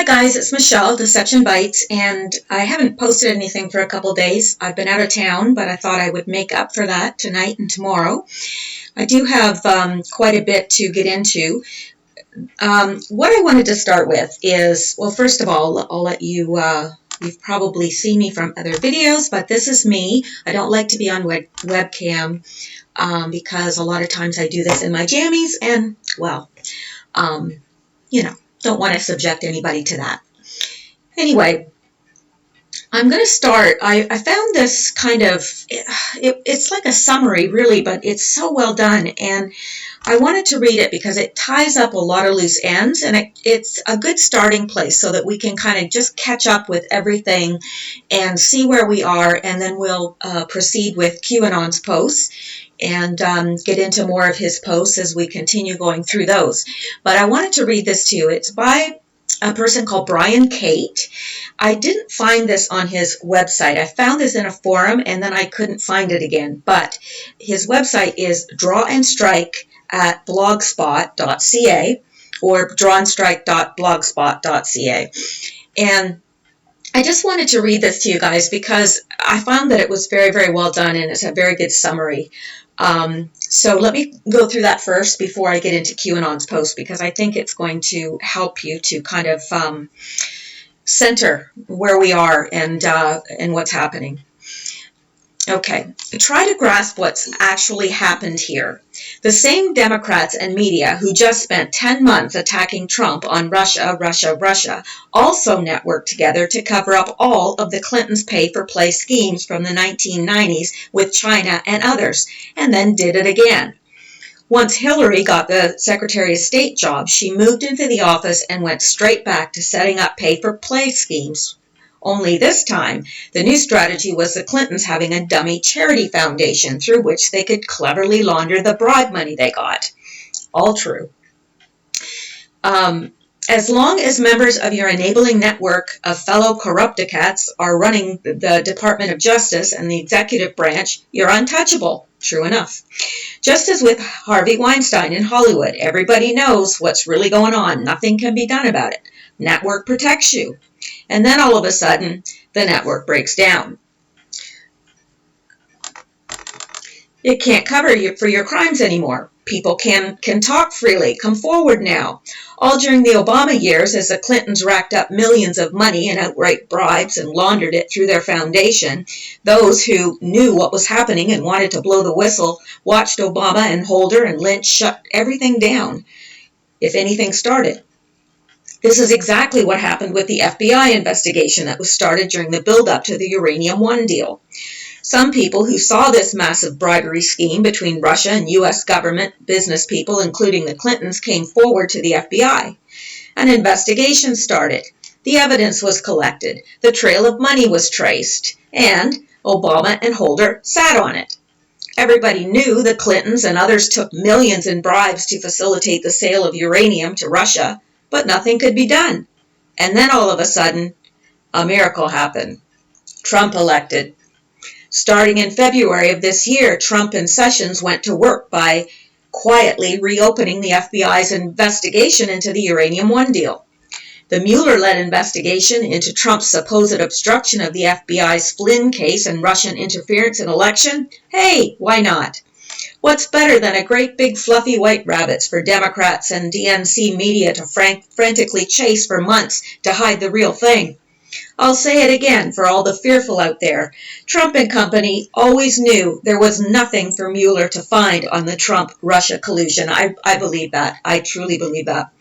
Hi guys, it's Mishel, Deception Bytes, and I haven't posted anything for a couple days. I've been out of town, but I thought I would make up for that tonight and tomorrow. I do have quite a bit to get into. What I wanted to start with is, well, first of all, I'll let you, you've probably seen me from other videos, but this is me. I don't like to be on webcam because a lot of times I do this in my jammies, and, well, don't want to subject anybody to that. Anyway, I'm going to start. I found this kind of, it's like a summary really, but it's so well done, and I wanted to read it because it ties up a lot of loose ends, and it's a good starting place so that we can kind of just catch up with everything and see where we are, and then we'll proceed with Q-Anon's posts and get into more of his posts as we continue going through those. But I wanted to read this to you. It's by a person called Brian Kate. I didn't find this on his website. I found this in a forum and then I couldn't find it again. But his website is drawandstrike@blogspot.ca or drawandstrike.blogspot.ca. And I just wanted to read this to you guys because I found that it was very, very well done and it's a very good summary. So let me go through that first before I get into QAnon's post, because I think it's going to help you to kind of center where we are and what's happening. Okay, try to grasp what's actually happened here. The same Democrats and media who just spent 10 months attacking Trump on Russia, Russia, Russia, also networked together to cover up all of the Clintons' pay-for-play schemes from the 1990s with China and others, and then did it again. Once Hillary got the Secretary of State job, she moved into the office and went straight back to setting up pay-for-play schemes. Only this time, the new strategy was the Clintons having a dummy charity foundation through which they could cleverly launder the bribe money they got. All true. As long as members of your enabling network of fellow corrupticats are running the Department of Justice and the executive branch, you're untouchable. True enough. Just as with Harvey Weinstein in Hollywood, everybody knows what's really going on. Nothing can be done about it. Network protects you. And then all of a sudden, the network breaks down. It can't cover you for your crimes anymore. People can talk freely, come forward now. All during the Obama years, as the Clintons racked up millions of money in outright bribes and laundered it through their foundation, those who knew what was happening and wanted to blow the whistle watched Obama and Holder and Lynch shut everything down, if anything started. This is exactly what happened with the FBI investigation that was started during the build-up to the Uranium One deal. Some people who saw this massive bribery scheme between Russia and U.S. government business people, including the Clintons, came forward to the FBI. An investigation started. The evidence was collected. The trail of money was traced. And Obama and Holder sat on it. Everybody knew the Clintons and others took millions in bribes to facilitate the sale of uranium to Russia, but nothing could be done. And then all of a sudden, a miracle happened. Trump elected. Starting in February of this year, Trump and Sessions went to work by quietly reopening the FBI's investigation into the Uranium One deal. The Mueller-led investigation into Trump's supposed obstruction of the FBI's Flynn case and Russian interference in election? Hey, why not? What's better than a great big fluffy white rabbits for Democrats and DNC media to frantically chase for months to hide the real thing? I'll say it again for all the fearful out there. Trump and company always knew there was nothing for Mueller to find on the Trump-Russia collusion. I believe that. I truly believe that.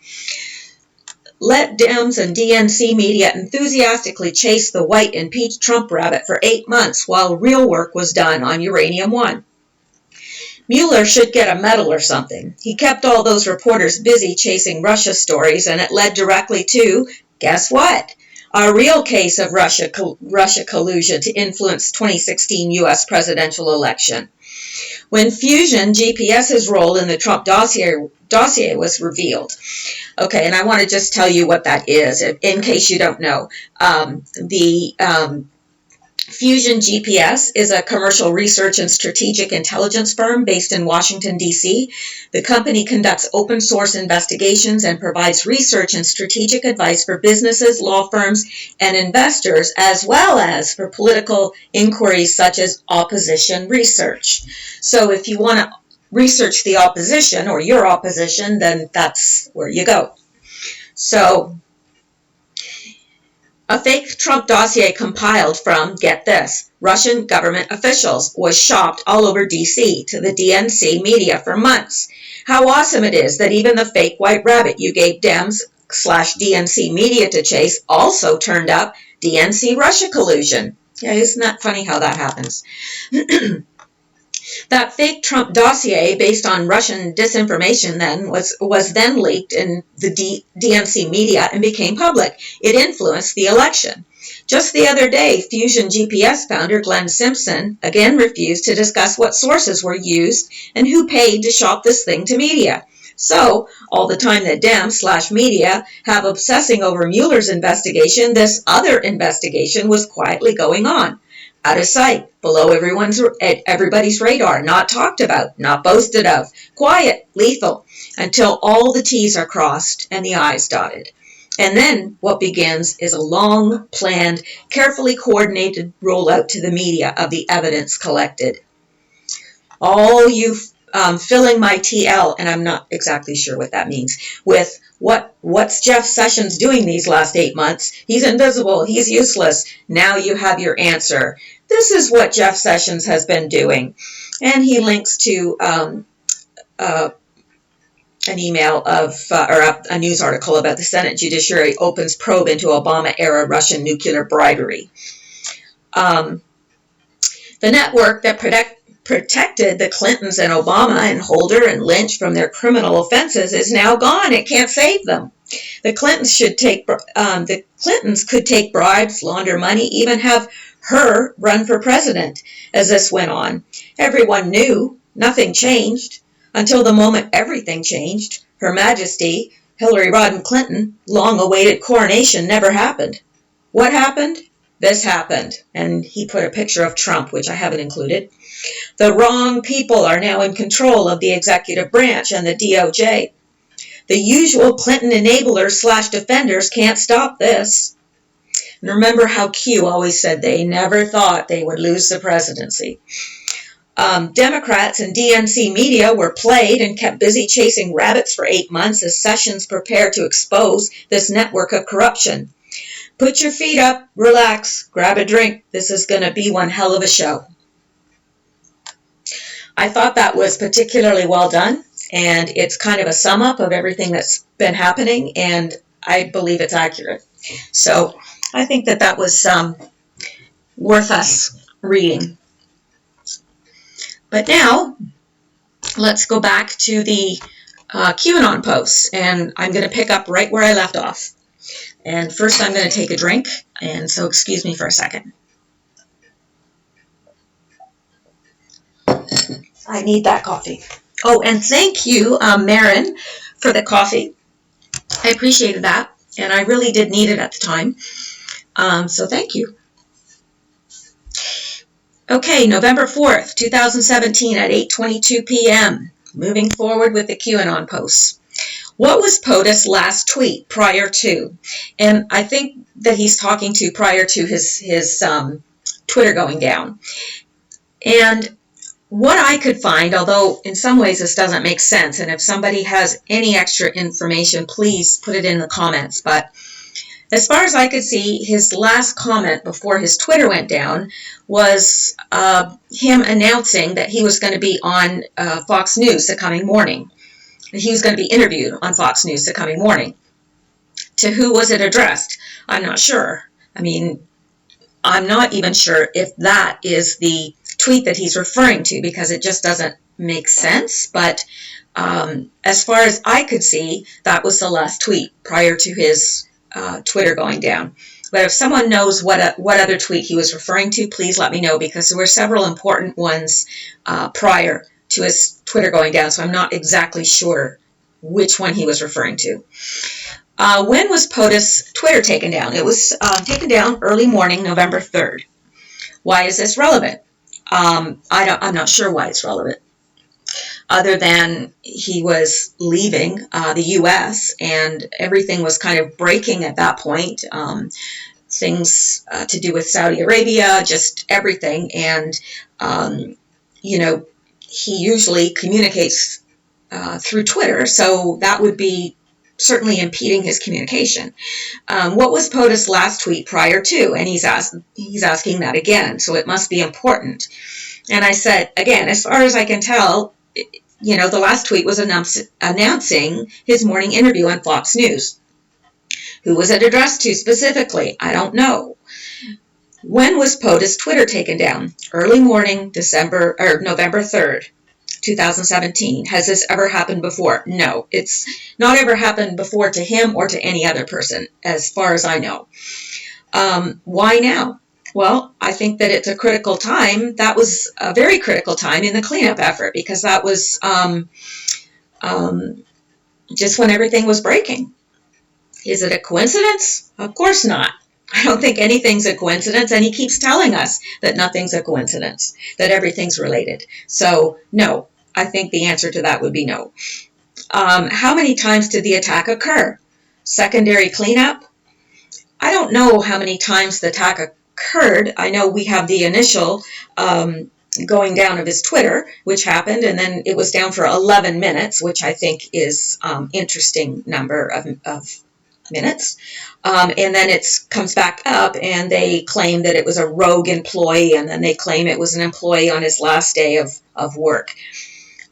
Let Dems and DNC media enthusiastically chase the white impeached Trump rabbit for 8 months while real work was done on Uranium One. Mueller should get a medal or something. He kept all those reporters busy chasing Russia stories, and it led directly to, guess what? A real case of Russia collusion to influence 2016 U.S. presidential election. When Fusion GPS's role in the Trump dossier was revealed. Okay, and I want to just tell you what that is, in case you don't know. The Fusion GPS is a commercial research and strategic intelligence firm based in Washington, D.C. The company conducts open source investigations and provides research and strategic advice for businesses, law firms, and investors, as well as for political inquiries such as opposition research. So if you want to research the opposition or your opposition, then that's where you go. So a fake Trump dossier compiled from, get this, Russian government officials was shopped all over D.C. to the DNC media for months. How awesome it is that even the fake white rabbit you gave Dems/DNC media to chase also turned up DNC Russia collusion. Yeah, isn't that funny how that happens? That fake Trump dossier based on Russian disinformation then was then leaked in the DNC media and became public. It influenced the election. Just the other day, Fusion GPS founder Glenn Simpson again refused to discuss what sources were used and who paid to shop this thing to media. So, all the time that Dems/media have obsessing over Mueller's investigation, this other investigation was quietly going on. Out of sight, below everybody's radar, not talked about, not boasted of, quiet, lethal, until all the T's are crossed and the I's dotted. And then what begins is a long, planned, carefully coordinated rollout to the media of the evidence collected. All you filling my TL, and I'm not exactly sure what that means, with what's Jeff Sessions doing these last 8 months? He's invisible. He's useless. Now you have your answer. This is what Jeff Sessions has been doing. And he links to an email of, or a news article about the Senate Judiciary opens probe into Obama-era Russian nuclear bribery. The network that protected the Clintons and Obama and Holder and Lynch from their criminal offenses is now gone. It can't save them. The Clintons could take bribes, launder money, even have her run for president. As this went on, everyone knew nothing changed until the moment everything changed. Her Majesty Hillary Rodham Clinton long-awaited coronation never happened. What happened? This happened. And he put a picture of Trump, which I haven't included. The wrong people are now in control of the executive branch and the DOJ. The usual Clinton enablers/defenders can't stop this. And remember how Q always said they never thought they would lose the presidency. Democrats and DNC media were played and kept busy chasing rabbits for 8 months as Sessions prepared to expose this network of corruption. Put your feet up, relax, grab a drink. This is going to be one hell of a show. I thought that was particularly well done, and it's kind of a sum up of everything that's been happening, and I believe it's accurate. So I think that was worth us reading. But now, let's go back to the Q-Anon posts, and I'm going to pick up right where I left off. And first I'm going to take a drink, and so excuse me for a second. I need that coffee. Oh, and thank you, Marin, for the coffee. I appreciated that, and I really did need it at the time. So thank you. Okay, November 4th, 2017 at 8:22 p.m. Moving forward with the QAnon posts. What was POTUS' last tweet prior to? And I think that he's talking to prior to his Twitter going down. And what I could find, although in some ways this doesn't make sense, and if somebody has any extra information, please put it in the comments. But as far as I could see, his last comment before his Twitter went down was him announcing that he was going to be on Fox News the coming morning. He was going to be interviewed on Fox News the coming morning. To who was it addressed? I'm not sure. I mean, I'm not even sure if that is the tweet that he's referring to, because it just doesn't make sense. But as far as I could see, that was the last tweet prior to his Twitter going down. But if someone knows what other tweet he was referring to, please let me know, because there were several important ones prior to his Twitter going down, so I'm not exactly sure which one he was referring to. When was POTUS' Twitter taken down? It was taken down early morning, November 3rd. Why is this relevant? I'm not sure why it's relevant, other than he was leaving the U.S. and everything was kind of breaking at that point. Things to do with Saudi Arabia, just everything. And, you know, he usually communicates through Twitter, so that would be certainly impeding his communication. What was POTUS' last tweet prior to? And he's asking that again, so it must be important. And I said, again, as far as I can tell, you know, the last tweet was announcing his morning interview on Fox News. Who was it addressed to specifically? I don't know. When was POTUS' Twitter taken down? Early morning, November 3rd, 2017. Has this ever happened before? No, it's not ever happened before to him or to any other person, as far as I know. Why now? Well, I think that it's a critical time. That was a very critical time in the cleanup effort, because that was just when everything was breaking. Is it a coincidence? Of course not. I don't think anything's a coincidence, and he keeps telling us that nothing's a coincidence, that everything's related. So, no, I think the answer to that would be no. How many times did the attack occur? Secondary cleanup? I don't know how many times the attack occurred. I know we have the initial going down of his Twitter, which happened, and then it was down for 11 minutes, which I think is interesting number of minutes. And then it comes back up, and they claim that it was a rogue employee, and then they claim it was an employee on his last day of work.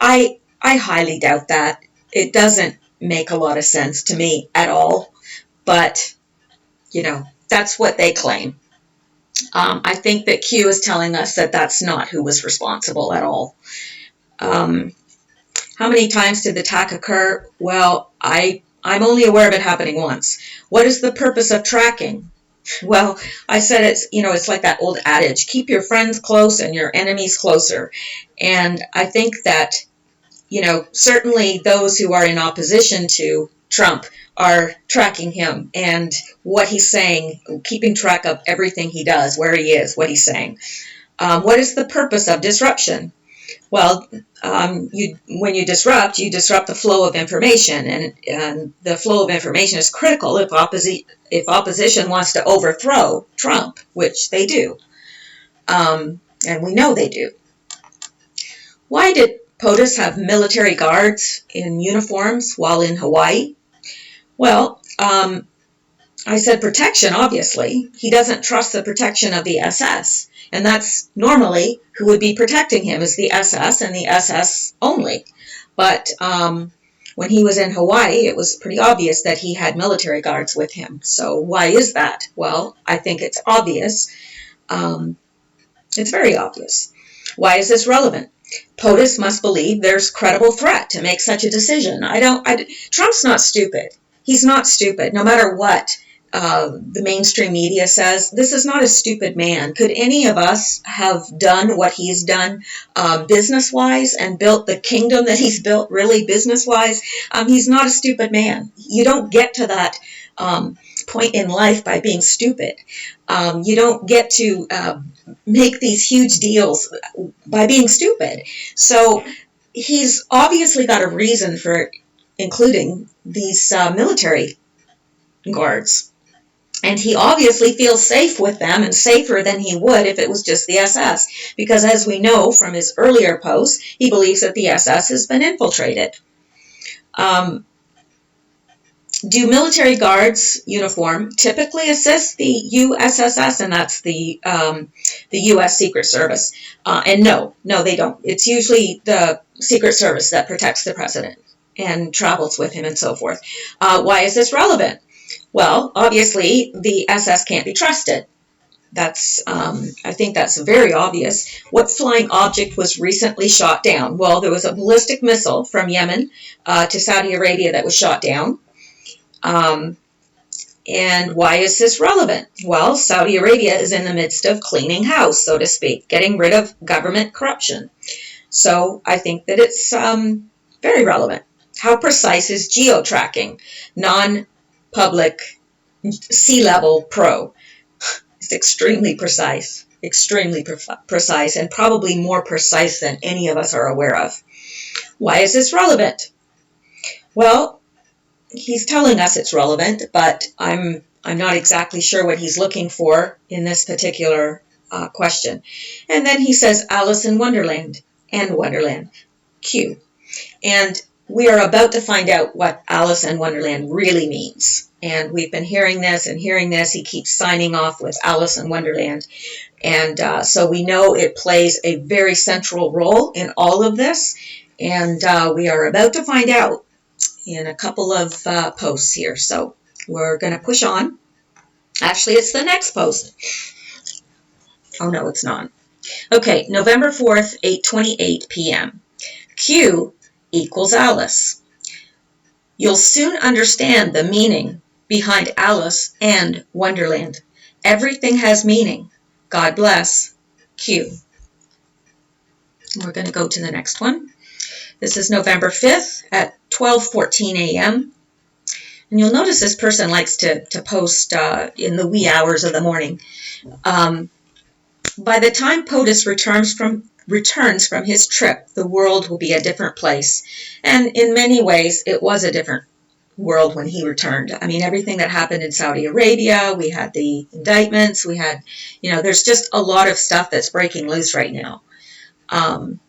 I highly doubt that. It doesn't make a lot of sense to me at all, but, you know, that's what they claim. I think that Q is telling us that that's not who was responsible at all. How many times did the attack occur? Well, I'm only aware of it happening once. What is the purpose of tracking? Well, I said it's like that old adage, keep your friends close and your enemies closer. And I think that, certainly those who are in opposition to Trump are tracking him and what he's saying, keeping track of everything he does, where he is, what he's saying. What is the purpose of disruption? Well, when you disrupt the flow of information, and the flow of information is critical if opposition wants to overthrow Trump, which they do, and we know they do. Why did POTUS have military guards in uniforms while in Hawaii? Well, I said protection, obviously. He doesn't trust the protection of the SS. And that's normally who would be protecting him is the SS and the SS only. But when he was in Hawaii, it was pretty obvious that he had military guards with him. So why is that? Well, I think it's obvious. It's very obvious. Why is this relevant? POTUS must believe there's credible threat to make such a decision. Trump's not stupid. He's not stupid, no matter what the mainstream media says. This is not a stupid man. Could any of us have done what he's done business-wise and built the kingdom that he's built really business-wise? He's not a stupid man. You don't get to that point in life by being stupid. You don't get to make these huge deals by being stupid. So he's obviously got a reason for including these military guards. And he obviously feels safe with them, and safer than he would if it was just the SS. Because as we know from his earlier posts, he believes that the SS has been infiltrated. Do military guards uniform typically assist the USSS, and that's the U.S. Secret Service? And no, they don't. It's usually the Secret Service that protects the president and travels with him and so forth. Why is this relevant? Well, obviously, the SS can't be trusted. I think that's very obvious. What flying object was recently shot down? Well, there was a ballistic missile from Yemen to Saudi Arabia that was shot down. And why is this relevant? Well, Saudi Arabia is in the midst of cleaning house, so to speak, getting rid of government corruption. So I think that it's very relevant. How precise is geo-tracking? Non-public sea-level pro. It's extremely precise. extremely precise, and probably more precise than any of us are aware of. Why is this relevant? Well, he's telling us it's relevant, but I'm not exactly sure what he's looking for in this particular question. And then he says Alice in Wonderland and Wonderland, Q. And we are about to find out what Alice in Wonderland really means. And we've been hearing this and hearing this. He keeps signing off with Alice in Wonderland. And so we know it plays a very central role in all of this. And we are about to find out in a couple of posts here. So we're going to push on. Actually, it's the next post. Oh, no, it's not. Okay, November 4th, 8:28 p.m. Q equals Alice. You'll soon understand the meaning behind Alice and Wonderland. Everything has meaning. God bless. Q. We're going to go to the next one. This is November 5th at 12:14 a.m. And you'll notice this person likes to post in the wee hours of the morning. By the time POTUS returns from his trip, the world will be a different place. And in many ways, it was a different world when he returned. I mean, everything that happened in Saudi Arabia, we had the indictments, we had, there's just a lot of stuff that's breaking loose right now. And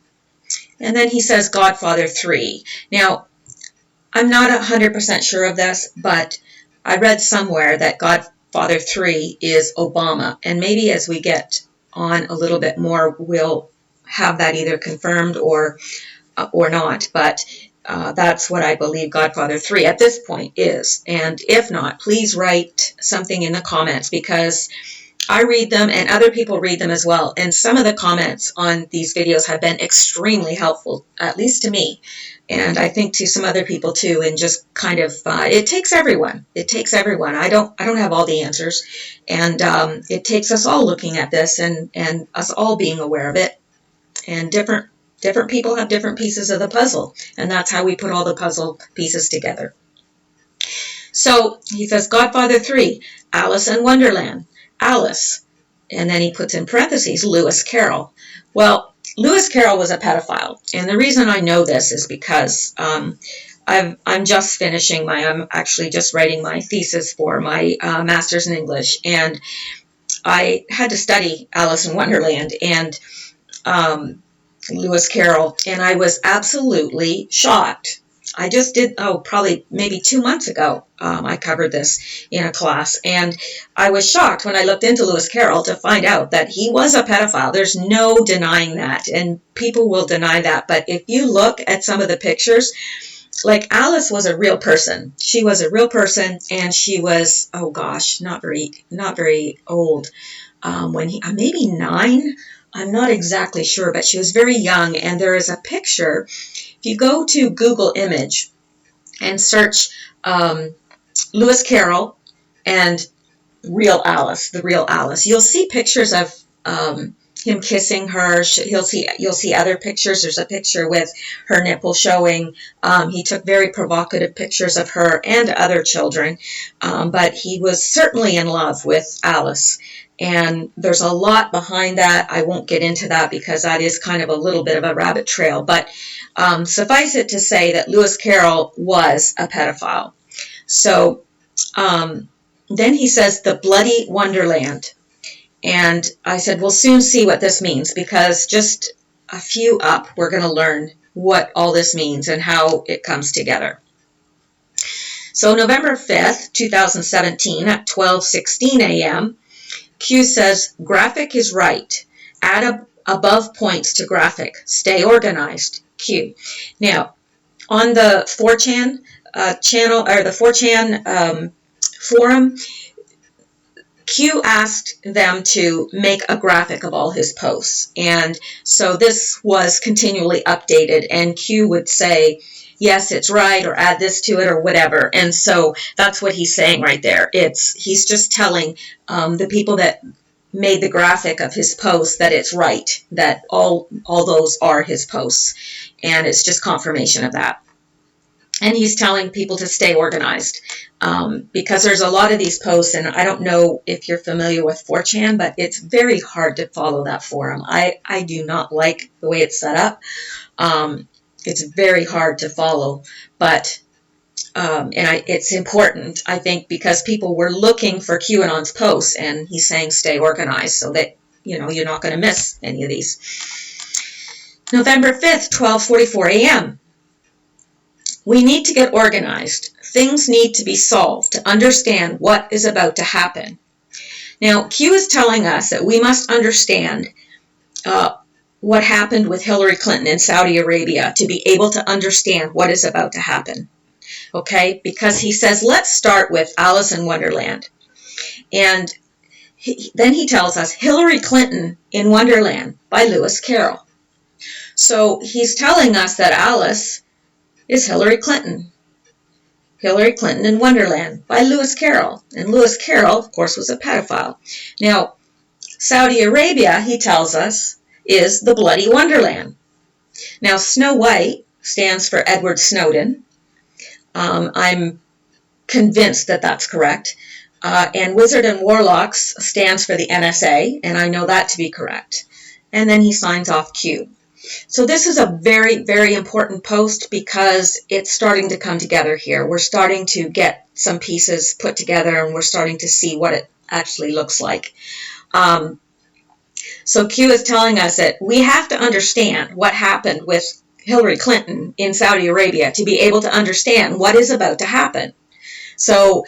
then he says Godfather 3. Now, I'm not 100% sure of this, but I read somewhere that Godfather 3 is Obama. And maybe as we get on a little bit more, we'll have that either confirmed or not. But that's what I believe Godfather 3 at this point is. And if not, please write something in the comments, because I read them and other people read them as well. And some of the comments on these videos have been extremely helpful, at least to me. And I think to some other people too, and just kind of, it takes everyone. It takes everyone. I don't have all the answers. And it takes us all looking at this and us all being aware of it. And different people have different pieces of the puzzle. And that's how we put all the puzzle pieces together. So he says, Godfather 3, Alice in Wonderland. Alice, and then he puts in parentheses, Lewis Carroll. Well, Lewis Carroll was a pedophile, and the reason I know this is because I'm just I'm actually just writing my thesis for my master's in English, and I had to study Alice in Wonderland and Lewis Carroll, and I was absolutely shocked. I just did, probably maybe 2 months ago, I covered this in a class, and I was shocked when I looked into Lewis Carroll to find out that he was a pedophile. There's no denying that, and people will deny that, but if you look at some of the pictures, like Alice was a real person. She was a real person, and she was, not very old, when maybe 9, I'm not exactly sure, but she was very young, and there is a picture. If you go to Google Image and search Lewis Carroll and real Alice, the real Alice, you'll see pictures of him kissing her. You'll see other pictures. There's a picture with her nipple showing. He took very provocative pictures of her and other children, but he was certainly in love with Alice. And there's a lot behind that. I won't get into that because that is kind of a little bit of a rabbit trail. But suffice it to say that Lewis Carroll was a pedophile. So then he says the bloody Wonderland. And I said, we'll soon see what this means, because just a few up, we're going to learn what all this means and how it comes together. So November 5th, 2017 at 12:16 a.m., Q says, graphic is right. Add above points to graphic. Stay organized. Q. Now, on the 4chan channel, or the 4chan forum, Q asked them to make a graphic of all his posts. And so this was continually updated, and Q would say, yes, it's right, or add this to it, or whatever. And so that's what he's saying right there. He's just telling the people that made the graphic of his posts that it's right, that all those are his posts. And it's just confirmation of that. And he's telling people to stay organized because there's a lot of these posts, and I don't know if you're familiar with 4chan, but it's very hard to follow that forum. I do not like the way it's set up. It's very hard to follow, but it's important, I think, because people were looking for QAnon's posts, and he's saying stay organized so that you're not going to miss any of these. November 5th, 12:44 a.m. We need to get organized. Things need to be solved to understand what is about to happen. Now, Q is telling us that we must understand what happened with Hillary Clinton in Saudi Arabia to be able to understand what is about to happen. Okay? Because he says, let's start with Alice in Wonderland. And then he tells us Hillary Clinton in Wonderland by Lewis Carroll. So he's telling us that Alice is Hillary Clinton. Hillary Clinton in Wonderland by Lewis Carroll. And Lewis Carroll, of course, was a pedophile. Now, Saudi Arabia, he tells us, is the bloody Wonderland. Now, Snow White stands for Edward Snowden. I'm convinced that that's correct. And Wizard and Warlocks stands for the NSA, and I know that to be correct. And then he signs off Q. So this is a very, very important post because it's starting to come together here. We're starting to get some pieces put together, and we're starting to see what it actually looks like. So Q is telling us that we have to understand what happened with Hillary Clinton in Saudi Arabia to be able to understand what is about to happen. So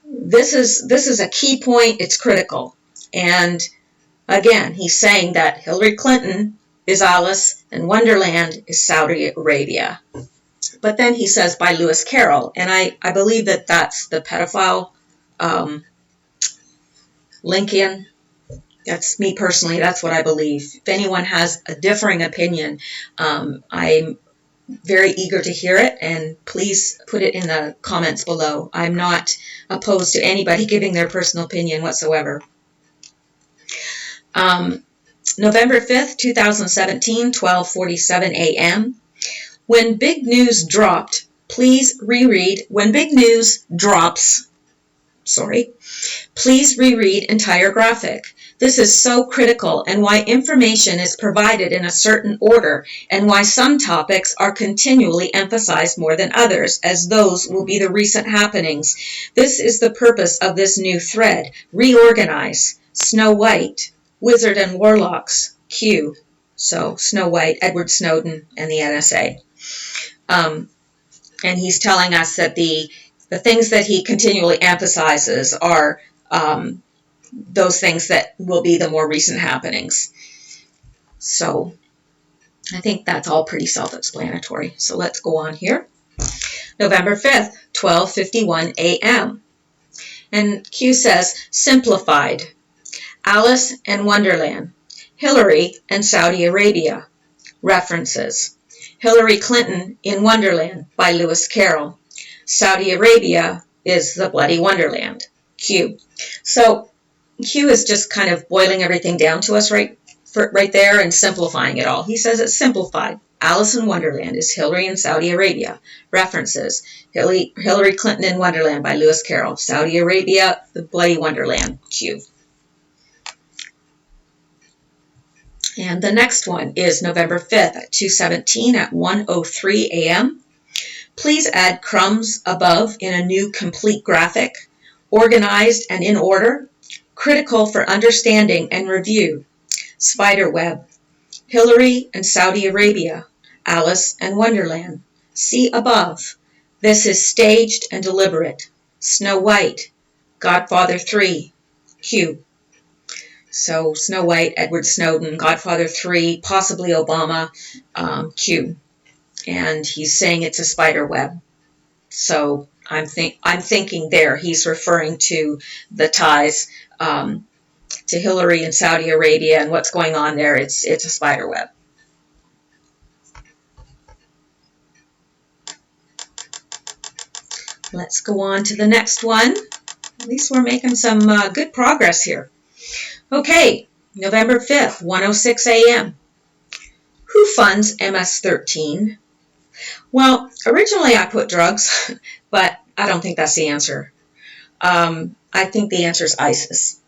this is a key point. It's critical. And again, he's saying that Hillary Clinton is Alice and Wonderland is Saudi Arabia. But then he says by Lewis Carroll, and I believe that that's the pedophile link in. That's me personally, that's what I believe. If anyone has a differing opinion, I'm very eager to hear it, and please put it in the comments below. I'm not opposed to anybody giving their personal opinion whatsoever. November 5th, 2017, 12:47 a.m. When big news dropped, please reread. When big news drops, please reread entire graphic. This is so critical, and why information is provided in a certain order, and why some topics are continually emphasized more than others, as those will be the recent happenings. This is the purpose of this new thread. Reorganize. Snow White, Wizard and Warlocks, Q. So Snow White, Edward Snowden, and the NSA. And he's telling us that the things that he continually emphasizes are those things that will be the more recent happenings. So I think that's all pretty self-explanatory. So let's go on here. November 5th, 12:51 a.m. And Q says, simplified. Alice and Wonderland. Hillary and Saudi Arabia. References. Hillary Clinton in Wonderland by Lewis Carroll. Saudi Arabia is the bloody Wonderland. Q. So Q is just kind of boiling everything down to us right there and simplifying it all. He says it's simplified. Alice in Wonderland is Hillary in Saudi Arabia. References. Hillary Clinton in Wonderland by Lewis Carroll. Saudi Arabia, the bloody Wonderland. Q. And the next one is November 5th at 2:17 at 1:03 a.m. Please add crumbs above in a new complete graphic, organized and in order, critical for understanding and review. Spiderweb. Hillary and Saudi Arabia. Alice and Wonderland. See above. This is staged and deliberate. Snow White. Godfather 3. Q. So Snow White, Edward Snowden, Godfather 3, possibly Obama, Q. And he's saying it's a spider web. So I'm thinking there he's referring to the ties to Hillary and Saudi Arabia and what's going on there. It's a spider web. Let's go on to the next one. At least we're making some good progress here. Okay, November 5th, 1:06 a.m. Who funds MS-13? Well, originally I put drugs, but I don't think that's the answer. I think the answer is ISIS.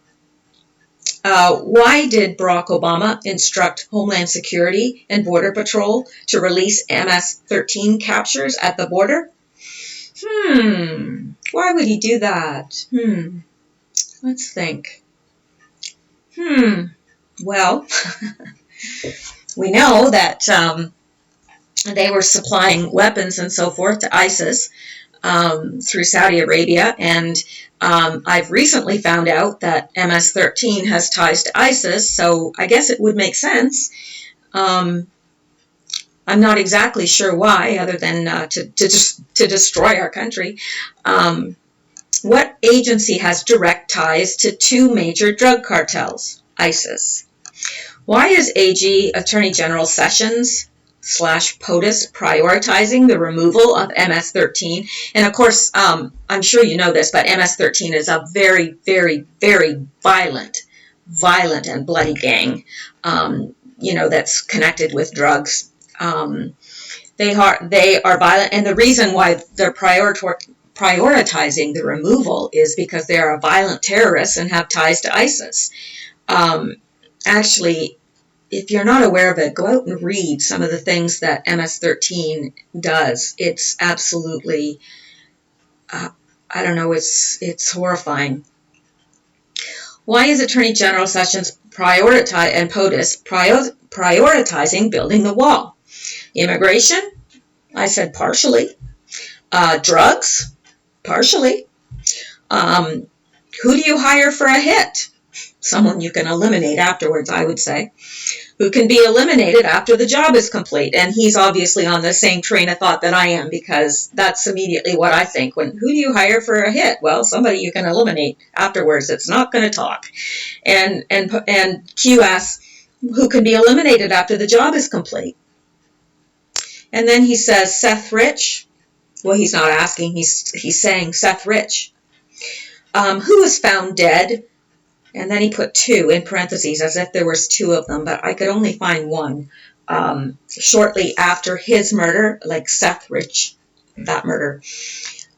Why did Barack Obama instruct Homeland Security and Border Patrol to release MS-13 captures at the border? Why would he do that? Let's think. Well, we know that they were supplying weapons and so forth to ISIS through Saudi Arabia, and I've recently found out that MS-13 has ties to ISIS, so I guess it would make sense. I'm not exactly sure why, other than to destroy our country. What agency has direct ties to two major drug cartels? ISIS. Why is AG Attorney General Sessions / POTUS prioritizing the removal of MS-13? And of course, I'm sure you know this, but MS-13 is a very, very, very violent and bloody gang, that's connected with drugs. They are violent, and the reason why they're prioritizing the removal is because they are violent terrorists and have ties to ISIS. Actually, if you're not aware of it, go out and read some of the things that MS-13 does. It's absolutely, it's horrifying. Why is Attorney General Sessions and POTUS prioritizing building the wall? Immigration? I said partially. Drugs? Partially. Who do you hire for a hit? Someone you can eliminate afterwards, I would say. Who can be eliminated after the job is complete. And he's obviously on the same train of thought that I am, because that's immediately what I think. Who do you hire for a hit? Well, somebody you can eliminate afterwards. It's not going to talk. And Q asks, who can be eliminated after the job is complete? And then he says, Seth Rich. Well, he's not asking. He's saying Seth Rich. Who was found dead? And then he put 2 in parentheses, as if there was 2 of them, but I could only find 1. Shortly after his murder, like Seth Rich, that murder.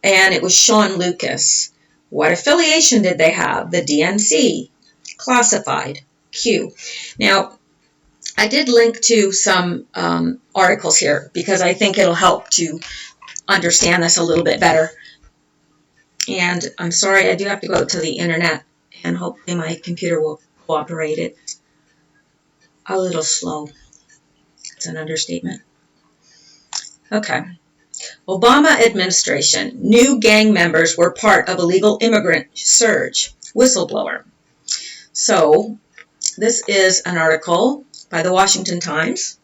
And it was Sean Lucas. What affiliation did they have? The DNC. Classified. Q. Now, I did link to some articles here, because I think it'll help to understand this a little bit better. And I'm sorry, I do have to go out to the internet, and hopefully my computer will cooperate. It's a little slow. It's an understatement. Okay. Obama administration. New gang members were part of illegal immigrant surge. Whistleblower. So, this is an article by the Washington Times.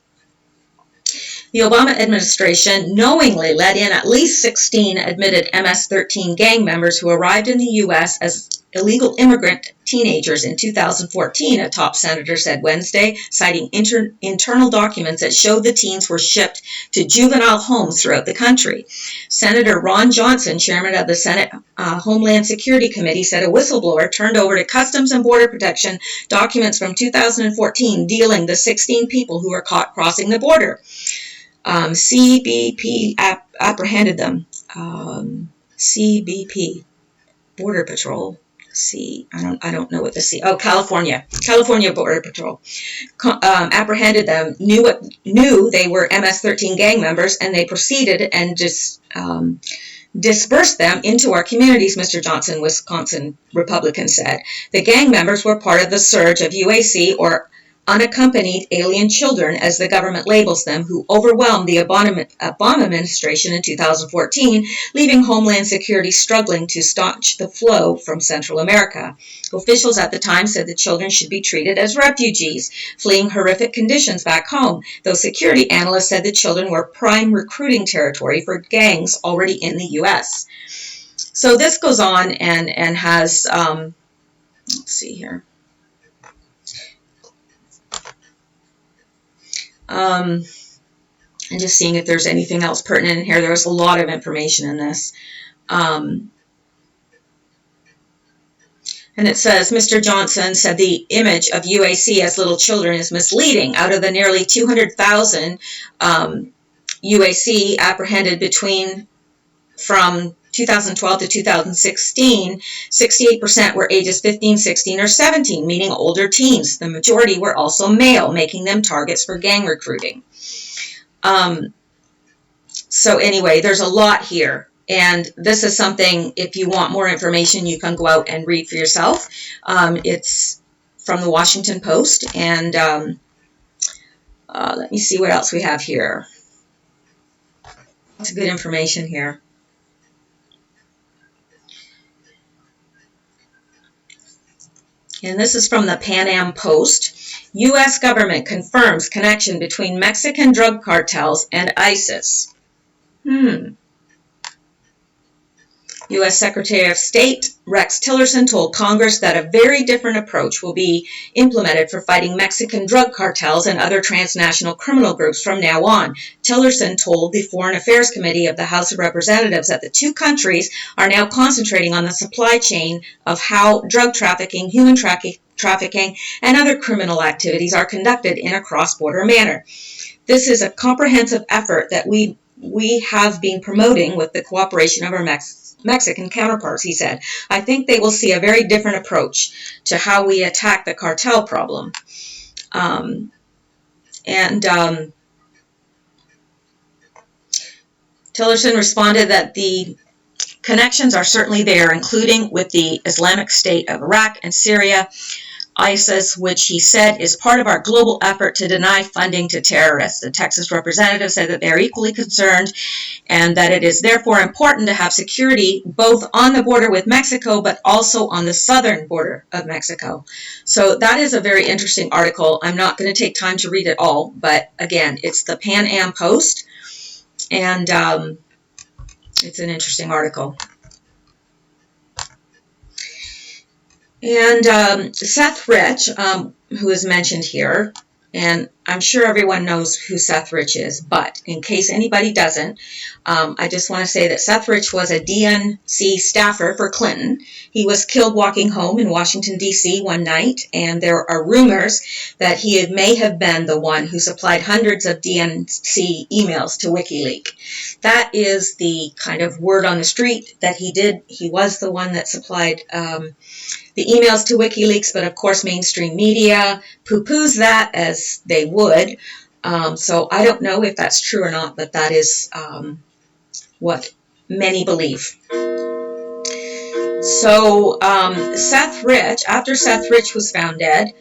The Obama administration knowingly let in at least 16 admitted MS-13 gang members who arrived in the U.S. as illegal immigrant teenagers in 2014, a top senator said Wednesday, citing internal documents that showed the teens were shipped to juvenile homes throughout the country. Senator Ron Johnson, chairman of the Senate Homeland Security Committee, said a whistleblower turned over to Customs and Border Protection documents from 2014 detailing the 16 people who were caught crossing the border. CBP apprehended them. CBP, Border Patrol. I don't know what the C. Oh, California Border Patrol apprehended them. Knew they were MS-13 gang members, and they proceeded and just dispersed them into our communities. Mr. Johnson, Wisconsin Republican, said the gang members were part of the surge of UAC, or unaccompanied alien children, as the government labels them, who overwhelmed the Obama administration in 2014, leaving Homeland Security struggling to staunch the flow from Central America. Officials at the time said the children should be treated as refugees, fleeing horrific conditions back home, though security analysts said the children were prime recruiting territory for gangs already in the U.S. So this goes on and has, let's see here. And just seeing if there's anything else pertinent in here. There's a lot of information in this. And it says, Mr. Johnson said the image of UAC as little children is misleading. Out of the nearly 200,000 UAC apprehended from 2012 to 2016, 68% were ages 15, 16, or 17, meaning older teens. The majority were also male, making them targets for gang recruiting. So anyway, there's a lot here. And this is something, if you want more information, you can go out and read for yourself. It's from the Washington Post. And let me see what else we have here. Lots of good information here. And this is from the Pan Am Post. U.S. government confirms connection between Mexican drug cartels and ISIS. U.S. Secretary of State Rex Tillerson told Congress that a very different approach will be implemented for fighting Mexican drug cartels and other transnational criminal groups from now on. Tillerson told the Foreign Affairs Committee of the House of Representatives that the two countries are now concentrating on the supply chain of how drug trafficking, human trafficking, and other criminal activities are conducted in a cross-border manner. This is a comprehensive effort that we have been promoting with the cooperation of our Mexican counterparts, he said. I think they will see a very different approach to how we attack the cartel problem. Tillerson responded that the connections are certainly there, including with the Islamic State of Iraq and Syria, ISIS, which he said is part of our global effort to deny funding to terrorists. The Texas representative said that they are equally concerned and that it is therefore important to have security both on the border with Mexico but also on the southern border of Mexico. So that is a very interesting article. I'm not going to take time to read it all, but again, it's the Pan Am Post, and it's an interesting article. And Seth Rich, who is mentioned here, and I'm sure everyone knows who Seth Rich is, but in case anybody doesn't, I just want to say that Seth Rich was a DNC staffer for Clinton. He was killed walking home in Washington, D.C. one night, and there are rumors that he may have been the one who supplied hundreds of DNC emails to WikiLeaks. That is the kind of word on the street that he did. He was the one that supplied the emails to WikiLeaks, but of course mainstream media poo-poos that, as they would. So I don't know if that's true or not, but that is what many believe. So Seth Rich, after Seth Rich was found dead,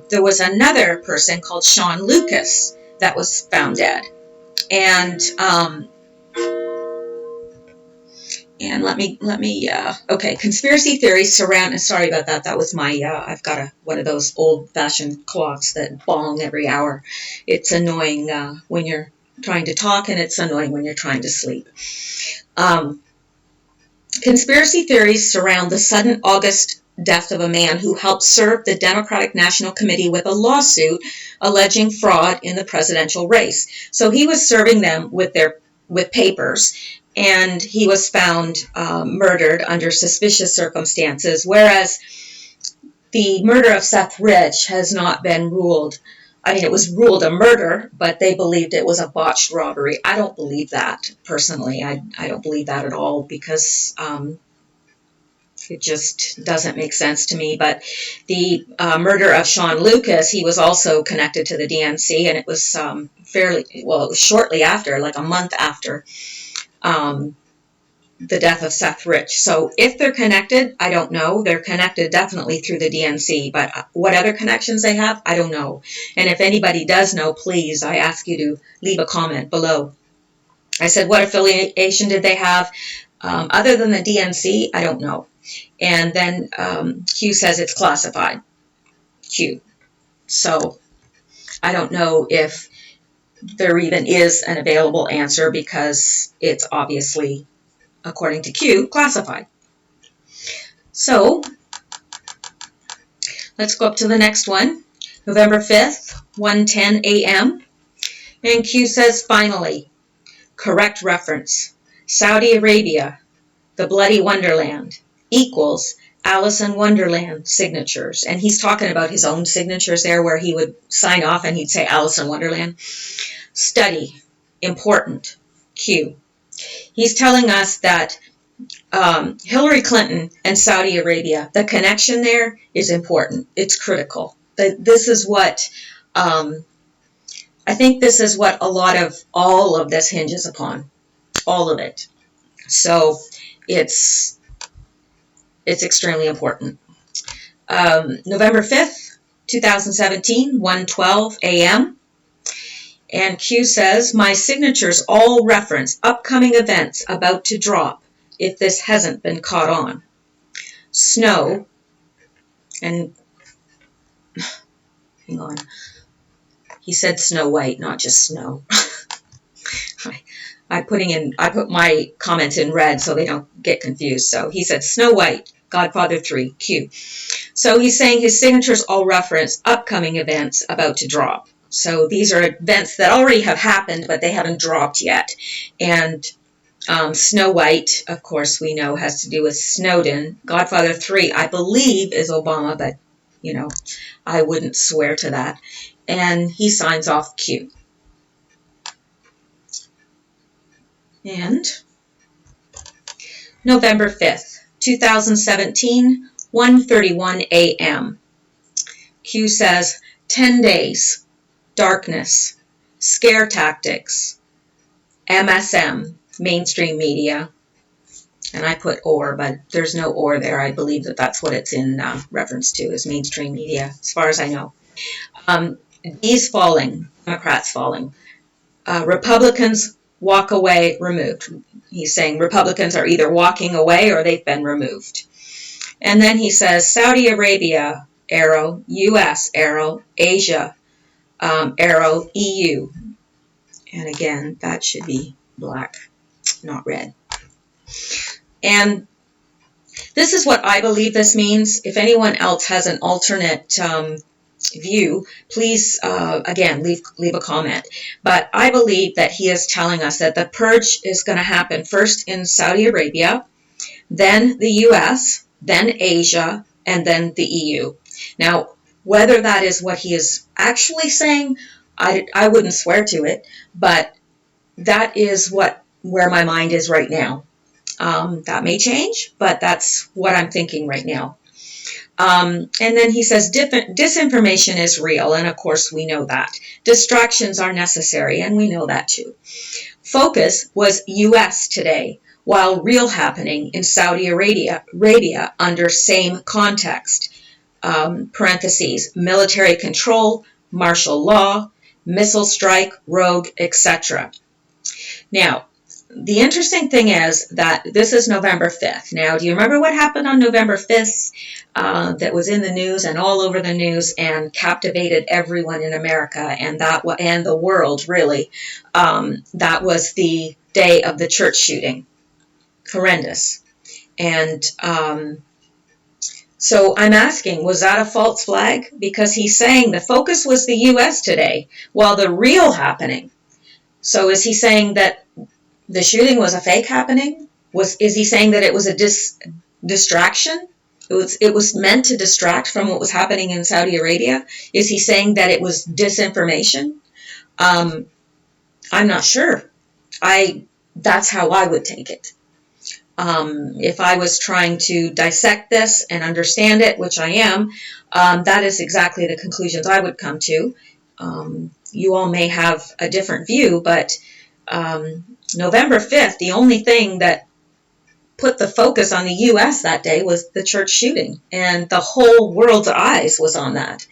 there was another person called Sean Lucas that was found dead. And okay, conspiracy theories surround, sorry about that, that was my, I've got one of those old-fashioned clocks that bong every hour. It's annoying when you're trying to talk, and it's annoying when you're trying to sleep. Conspiracy theories surround the sudden August death of a man who helped serve the Democratic National Committee with a lawsuit alleging fraud in the presidential race. So he was serving them with papers, and he was found murdered under suspicious circumstances, whereas the murder of Seth Rich has not been ruled. I mean, it was ruled a murder, but they believed it was a botched robbery. I don't believe that, personally. I don't believe that at all, because it just doesn't make sense to me. But the murder of Sean Lucas, he was also connected to the DNC, and it was it was shortly after, like a month after the death of Seth Rich. So if they're connected, I don't know. They're connected definitely through the DNC, but what other connections they have, I don't know. And if anybody does know, please, I ask you to leave a comment below. I said, what affiliation did they have? Other than the DNC, I don't know. And then Q says it's classified. Q. So I don't know if there even is an available answer, because it's obviously, according to Q, classified. So let's go up to the next one. November 5th, 1:10 a.m. And Q says, finally, correct reference. Saudi Arabia, the bloody wonderland, equals Alice in Wonderland signatures. And he's talking about his own signatures there, where he would sign off and he'd say Alice in Wonderland. Study. important. Q. He's telling us that Hillary Clinton and Saudi Arabia, the connection there is important. It's critical. This is what, I think this is what all of this hinges upon. All of it. So it's extremely important. November 5th, 2017, 1:12 a.m. And Q says, my signatures all reference upcoming events about to drop if this hasn't been caught on. Snow, and hang on, he said Snow White, not just snow. I put my comments in red so they don't get confused. So he said Snow White, Godfather 3, Q. So he's saying his signatures all reference upcoming events about to drop. So these are events that already have happened, but they haven't dropped yet. And Snow White, of course, we know has to do with Snowden. Godfather 3, I believe, is Obama, but, I wouldn't swear to that. And he signs off Q. And November 5th, 2017, 1:31 a.m. Q says, 10 days, darkness, scare tactics, MSM, mainstream media, and I put or, but there's no or there. I believe that that's what it's in reference to, is mainstream media, as far as I know. D's falling, Democrats falling, Republicans walk away, removed. He's saying Republicans are either walking away or they've been removed. And then he says Saudi Arabia, arrow, US, arrow, Asia, arrow, EU. And again, that should be black, not red. And this is what I believe this means. If anyone else has an alternate view, please, again, leave a comment. But I believe that he is telling us that the purge is going to happen first in Saudi Arabia, then the US, then Asia, and then the EU. Now, whether that is what he is actually saying, I wouldn't swear to it, but that is where my mind is right now. That may change, but that's what I'm thinking right now. And then he says disinformation is real, and of course we know that. Distractions are necessary, and we know that too. Focus was US today, while real happening in Saudi Arabia under same context. Parentheses, military control, martial law, missile strike, rogue, etc. Now, the interesting thing is that this is November 5th. Now, do you remember what happened on November 5th that was in the news and all over the news and captivated everyone in America and the world, really? That was the day of the church shooting. Horrendous. And so I'm asking, was that a false flag? Because he's saying the focus was the U.S. today, while the real happening. So is he saying that the shooting was a fake happening? Is he saying that it was a distraction? It was meant to distract from what was happening in Saudi Arabia? Is he saying that it was disinformation? I'm not sure. That's how I would take it. If I was trying to dissect this and understand it, which I am, that is exactly the conclusions I would come to. You all may have a different view, but November 5th, the only thing that put the focus on the U.S. that day was the church shooting, and the whole world's eyes was on that.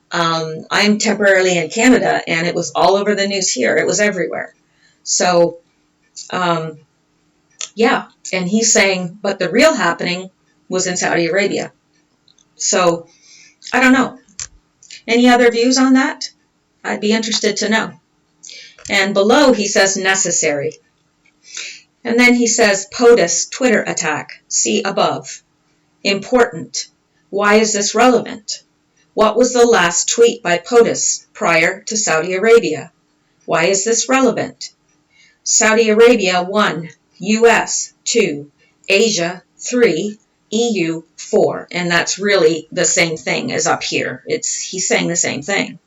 I'm temporarily in Canada, and it was all over the news here. It was everywhere. So, yeah, and he's saying, but the real happening was in Saudi Arabia. So, I don't know. Any other views on that? I'd be interested to know. And below he says necessary. And then he says POTUS Twitter attack. See above. Important. Why is this relevant? What was the last tweet by POTUS prior to Saudi Arabia? Why is this relevant? Saudi Arabia 1, US 2, Asia 3, EU 4. And that's really the same thing as up here. He's saying the same thing.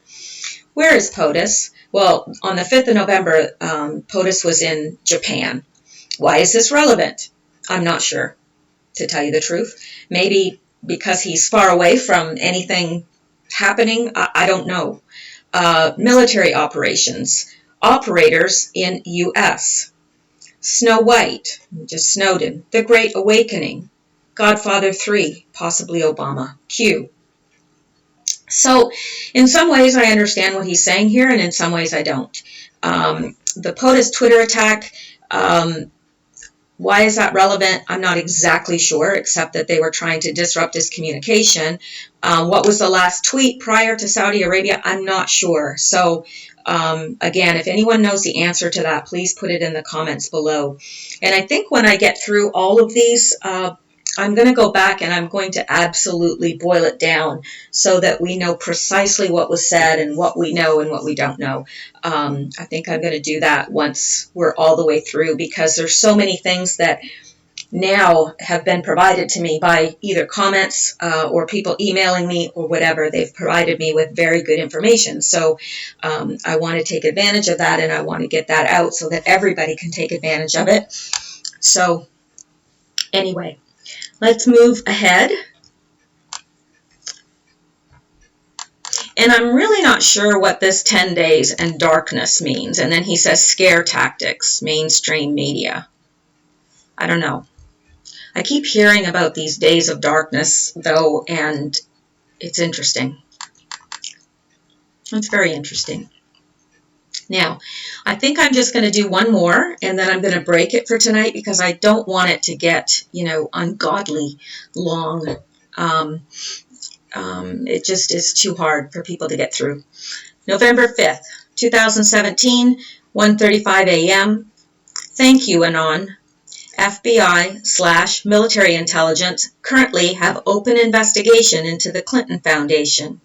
Where is POTUS? Well, on the 5th of November, POTUS was in Japan. Why is this relevant? I'm not sure, to tell you the truth. Maybe because he's far away from anything happening. I don't know. Military operations. Operators in U.S. Snow White, just Snowden. The Great Awakening. Godfather 3, possibly Obama. Q. So, in some ways, I understand what he's saying here, and in some ways, I don't. The POTUS Twitter attack, why is that relevant? I'm not exactly sure, except that they were trying to disrupt his communication. What was the last tweet prior to Saudi Arabia? I'm not sure. So, again, if anyone knows the answer to that, please put it in the comments below. And I think when I get through all of these, I'm going to go back and I'm going to absolutely boil it down so that we know precisely what was said and what we know and what we don't know. I think I'm going to do that once we're all the way through, because there's so many things that now have been provided to me by either comments or people emailing me or whatever. They've provided me with very good information. So I want to take advantage of that, and I want to get that out so that everybody can take advantage of it. So anyway. Let's move ahead. And I'm really not sure what this 10 days and darkness means. And then he says scare tactics, mainstream media. I don't know. I keep hearing about these days of darkness, though, and it's interesting. It's very interesting. Now, I think I'm just going to do one more, and then I'm going to break it for tonight because I don't want it to get, ungodly long. It just is too hard for people to get through. November 5th, 2017, 1:35 a.m. Thank you, Q-Anon. FBI/military intelligence currently have open investigation into the Clinton Foundation.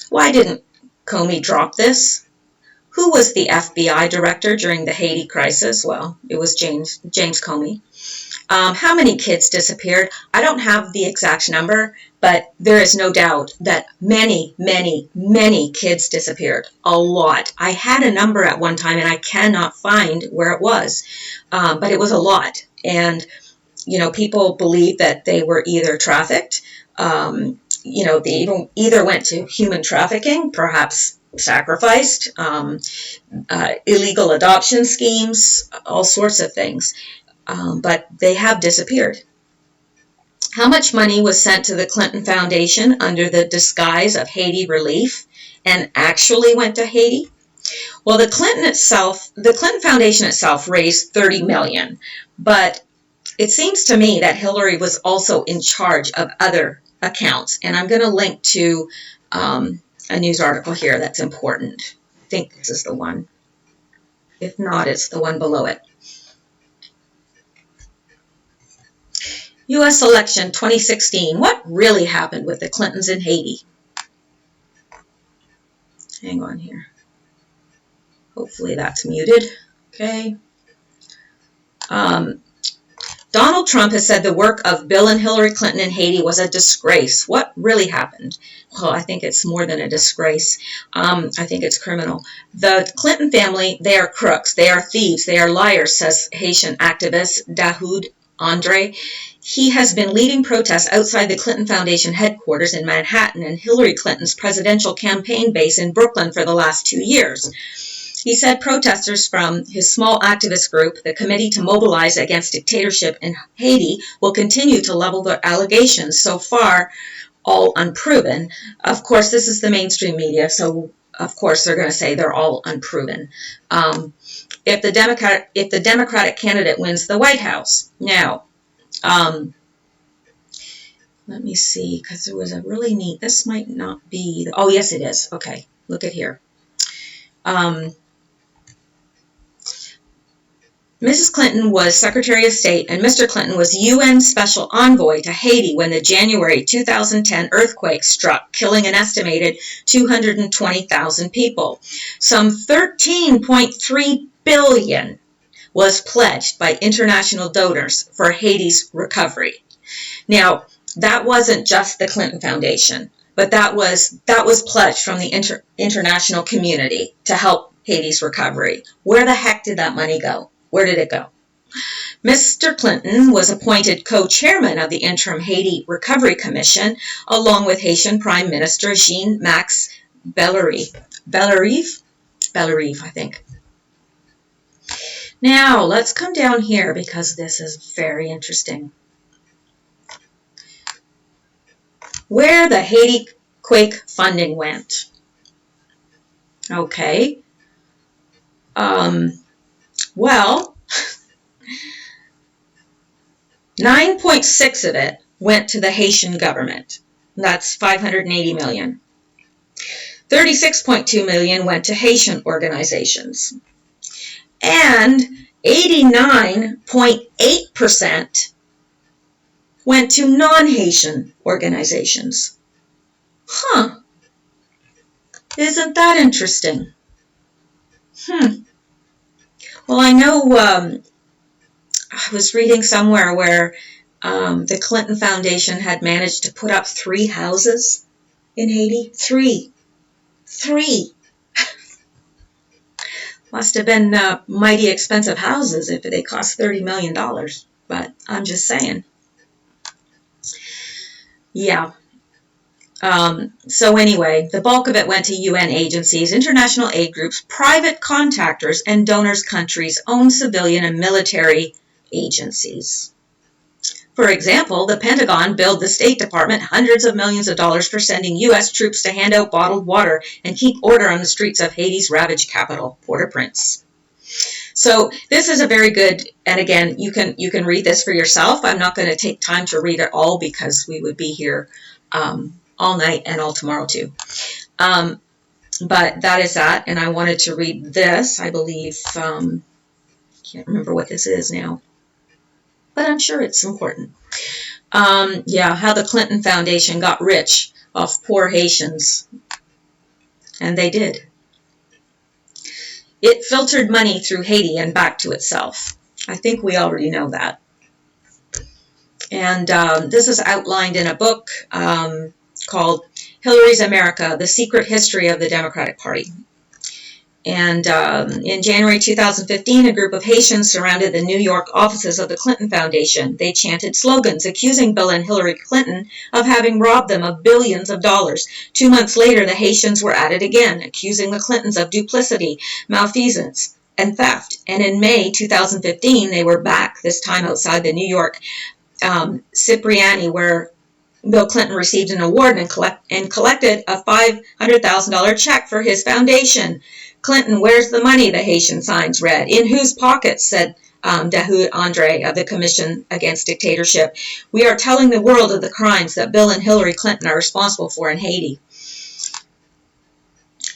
Why didn't Comey drop this? Who was the FBI director during the Haiti crisis? Well, it was James Comey. How many kids disappeared? I don't have the exact number, but there is no doubt that many, many, many kids disappeared. A lot. I had a number at one time, and I cannot find where it was, but it was a lot. And, people believe that they were either trafficked, they either went to human trafficking, perhaps sacrificed, illegal adoption schemes, all sorts of things. But they have disappeared. How much money was sent to the Clinton Foundation under the disguise of Haiti relief and actually went to Haiti? Well, the Clinton Foundation itself raised $30 million, but it seems to me that Hillary was also in charge of other accounts, and I'm going to link to a news article here that's important. I think this is the one. If not, it's the one below it. U.S. election 2016. What really happened with the Clintons in Haiti? Hang on here. Hopefully that's muted. Okay. Donald Trump has said the work of Bill and Hillary Clinton in Haiti was a disgrace. What really happened? Well, I think it's more than a disgrace. I think it's criminal. The Clinton family, they are crooks. They are thieves. They are liars, says Haitian activist Dahoud Andre. He has been leading protests outside the Clinton Foundation headquarters in Manhattan and Hillary Clinton's presidential campaign base in Brooklyn for the last 2 years. He said protesters from his small activist group, the Committee to Mobilize Against Dictatorship in Haiti, will continue to level their allegations, so far all unproven. Of course, this is the mainstream media, so of course they're going to say they're all unproven. If the Democratic candidate wins the White House. Now, let me see, because there was a really neat, this might not be, oh yes it is, okay, look at here. Mrs. Clinton was Secretary of State and Mr. Clinton was UN Special Envoy to Haiti when the January 2010 earthquake struck, killing an estimated 220,000 people. Some $13.3 billion was pledged by international donors for Haiti's recovery. Now, that wasn't just the Clinton Foundation. But that was pledged from the international community to help Haiti's recovery. Where the heck did that money go? Where did it go? Mr. Clinton was appointed co-chairman of the Interim Haiti Recovery Commission, along with Haitian Prime Minister Jean-Max Bellerive, I think. Now, let's come down here because this is very interesting. Where the Haiti quake funding went. Okay. Well, 9.6 of it went to the Haitian government. That's $580 million. 36.2 million went to Haitian organizations. And 89.8% went to non-Haitian organizations. Huh. Isn't that interesting? Well, I know I was reading somewhere where the Clinton Foundation had managed to put up 3 houses in Haiti. 3. Must have been mighty expensive houses if they cost $30 million. But I'm just saying. Yeah. So anyway, the bulk of it went to UN agencies, international aid groups, private contractors, and donors' countries' own civilian and military agencies. For example, the Pentagon billed the State Department hundreds of millions of dollars for sending U.S. troops to hand out bottled water and keep order on the streets of Haiti's ravaged capital, Port-au-Prince. So this is a very good, and again, you can read this for yourself. I'm not going to take time to read it all because we would be here all night and all tomorrow too. But that is that, and I wanted to read this. I believe, can't remember what this is now, but I'm sure it's important. Yeah, how the Clinton Foundation got rich off poor Haitians, and they did. It filtered money through Haiti and back to itself. I think we already know that. And this is outlined in a book called Hillary's America, The Secret History of the Democratic Party. And in January 2015, a group of Haitians surrounded the New York offices of the Clinton Foundation. They chanted slogans accusing Bill and Hillary Clinton of having robbed them of billions of dollars. 2 months later, the Haitians were at it again, accusing the Clintons of duplicity, malfeasance, and theft. And in May 2015, they were back, this time outside the New York Cipriani, where Bill Clinton received an award and collected a $500,000 check for his foundation. Clinton, where's the money? The Haitian signs read. In whose pockets? Said Dahoud Andre of the Commission Against Dictatorship. We are telling the world of the crimes that Bill and Hillary Clinton are responsible for in Haiti.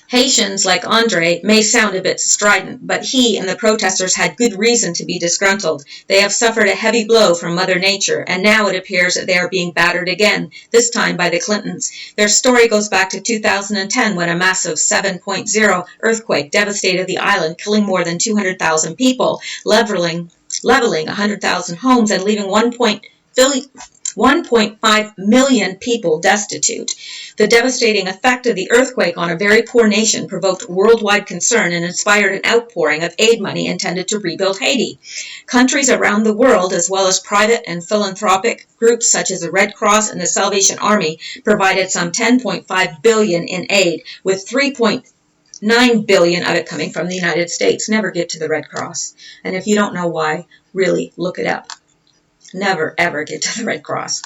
Haitians, like Andre, may sound a bit strident, but he and the protesters had good reason to be disgruntled. They have suffered a heavy blow from Mother Nature, and now it appears that they are being battered again, this time by the Clintons. Their story goes back to 2010 when a massive 7.0 earthquake devastated the island, killing more than 200,000 people, leveling 100,000 homes and leaving 1.5 million people destitute. The devastating effect of the earthquake on a very poor nation provoked worldwide concern and inspired an outpouring of aid money intended to rebuild Haiti. Countries around the world, as well as private and philanthropic groups such as the Red Cross and the Salvation Army, provided some $10.5 billion in aid, with $3.9 billion of it coming from the United States. Never get to the Red Cross. And if you don't know why, really look it up. Never, ever get to the Red Cross.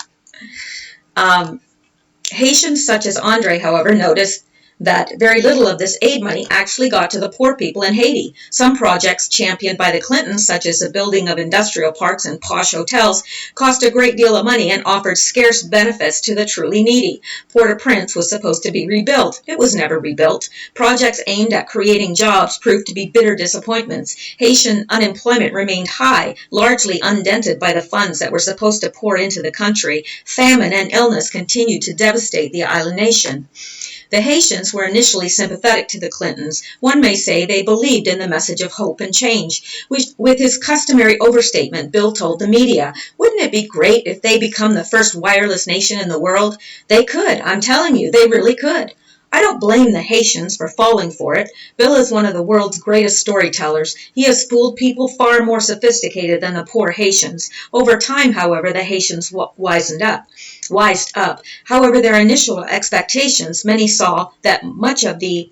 Haitians such as Andre, however, noticed that very little of this aid money actually got to the poor people in Haiti. Some projects championed by the Clintons, such as the building of industrial parks and posh hotels, cost a great deal of money and offered scarce benefits to the truly needy. Port-au-Prince was supposed to be rebuilt. It was never rebuilt. Projects aimed at creating jobs proved to be bitter disappointments. Haitian unemployment remained high, largely undented by the funds that were supposed to pour into the country. Famine and illness continued to devastate the island nation. The Haitians were initially sympathetic to the Clintons. One may say they believed in the message of hope and change. With his customary overstatement, Bill told the media, "Wouldn't it be great if they become the first wireless nation in the world?" They could. I'm telling you, they really could. I don't blame the Haitians for falling for it. Bill is one of the world's greatest storytellers. He has fooled people far more sophisticated than the poor Haitians. Over time, however, the Haitians wised up. However, their initial expectations, many saw that much of the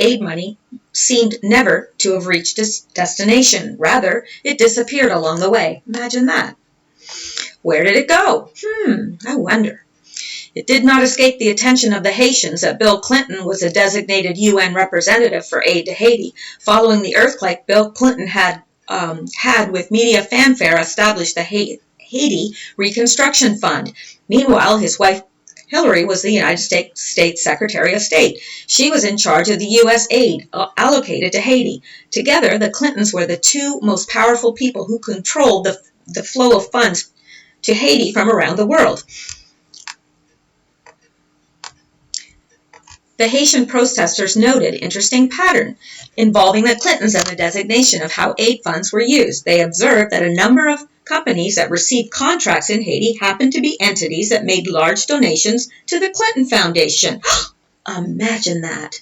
aid money seemed never to have reached its destination. Rather, it disappeared along the way. Imagine that. Where did it go? I wonder. It did not escape the attention of the Haitians that Bill Clinton was a designated UN representative for aid to Haiti. Following the earthquake, Bill Clinton had with media fanfare, established the Haiti Reconstruction Fund. Meanwhile, his wife Hillary was the United States Secretary of State. She was in charge of the U.S. aid allocated to Haiti. Together, the Clintons were the two most powerful people who controlled the flow of funds to Haiti from around the world. The Haitian protesters noted interesting pattern involving the Clintons and the designation of how aid funds were used. They observed that a number of companies that received contracts in Haiti happened to be entities that made large donations to the Clinton Foundation. Imagine that.